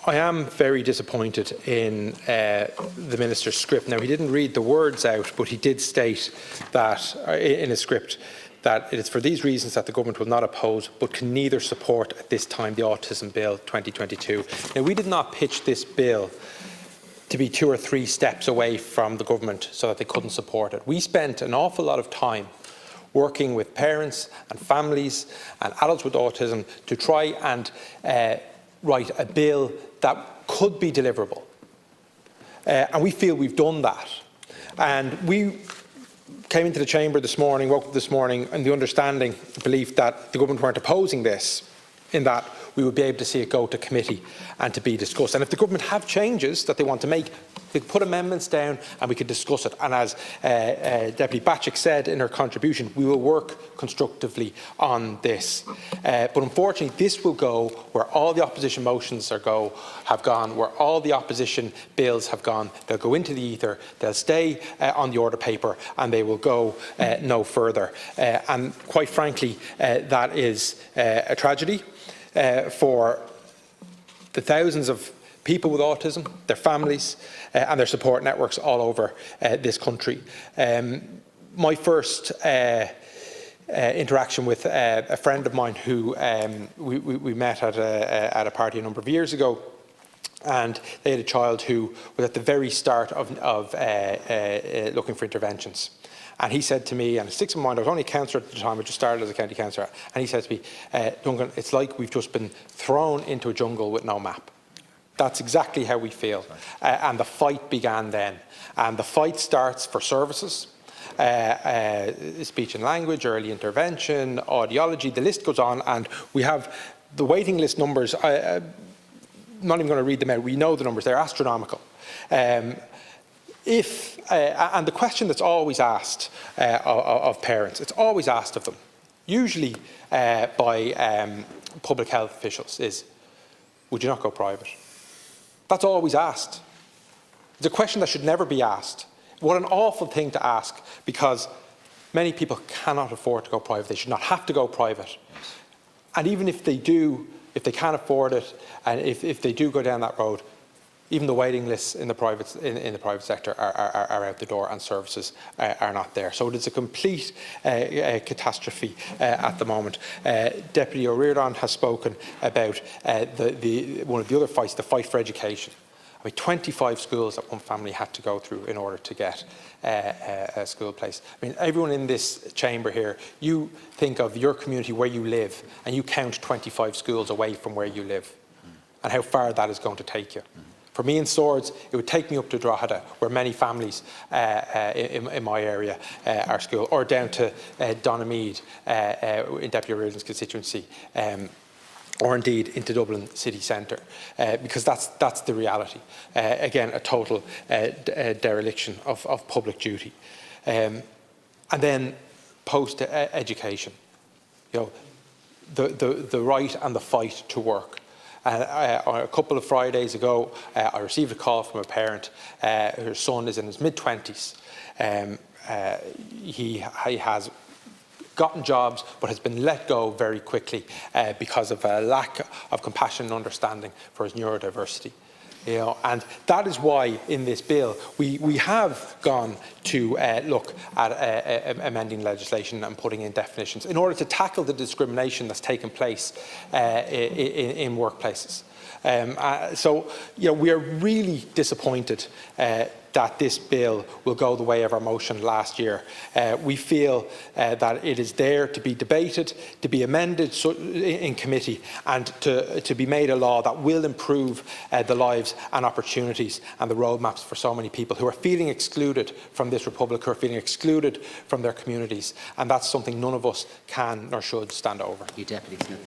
I am very disappointed in the Minister's script. Now, he didn't read the words out, but he did state that in his script that it is for these reasons that the government will not oppose but can neither support at this time the Autism Bill 2022. Now, we did not pitch this bill to be 2 or 3 steps away from the government so that they couldn't support it. We spent an awful lot of time working with parents and families and adults with autism to try and write a bill that could be deliverable. And we feel we've done that. And we came into the chamber this morning, woke up this morning, in the understanding, the belief that the government weren't opposing this, in that we would be able to see it go to committee and to be discussed. And if the government have changes that they want to make, they could put amendments down and we could discuss it. And as Deputy Batchik said in her contribution, we will work constructively on this. But unfortunately, this will go where all the opposition motions have gone, where all the opposition bills have gone. They'll go into the ether, they'll stay on the order paper, and they will go no further. And quite frankly, that is a tragedy for the thousands of people with autism, their families and their support networks all over this country. My first interaction with a friend of mine who we met at a party a number of years ago, and they had a child who was at the very start of looking for interventions. And he said to me, and it sticks in my mind, I was only a councillor at the time, I just started as a county councillor, and he said to me, Duncan, it's like we've just been thrown into a jungle with no map. That's exactly how we feel. And the fight began then. And the fight starts for services, speech and language, early intervention, audiology, the list goes on, and we have the waiting list numbers. I'm not even going to read them out, we know the numbers, they're astronomical. And the question that's always asked of parents, it's always asked of them, usually by public health officials, is, would you not go private? That's always asked. It's a question that should never be asked. What an awful thing to ask, because many people cannot afford to go private. They should not have to go private. And even if they do, if they can't afford it, and if they do go down that road, even the waiting lists in the private sector are out the door, and services are not there. So it is a complete catastrophe at the moment. Deputy Oireachtas has spoken about one of the other fights, the fight for education. I mean, 25 schools that one family had to go through in order to get a school place. I mean, everyone in this chamber here, you think of your community where you live, and you count 25 schools away from where you live, and how far that is going to take you. For me in Swords, it would take me up to Drogheda, where many families in my area are school, or down to Donamead in Deputy Oireachtas' constituency, or indeed into Dublin city centre, because that's the reality. Again, a total dereliction of public duty. And then post-education, you know, the right and the fight to work. A couple of Fridays ago, I received a call from a parent. Her son is in his mid-20s. He has gotten jobs but has been let go very quickly because of a lack of compassion and understanding for his neurodiversity. You know, and that is why in this bill we have gone to look at amending legislation and putting in definitions in order to tackle the discrimination that's taken place in workplaces. So, you know, we are really disappointed that this bill will go the way of our motion last year. We feel that it is there to be debated, to be amended in committee, and to be made a law that will improve the lives and opportunities and the roadmaps for so many people who are feeling excluded from this republic, who are feeling excluded from their communities. And that's something none of us can nor should stand over. Deputy Smith.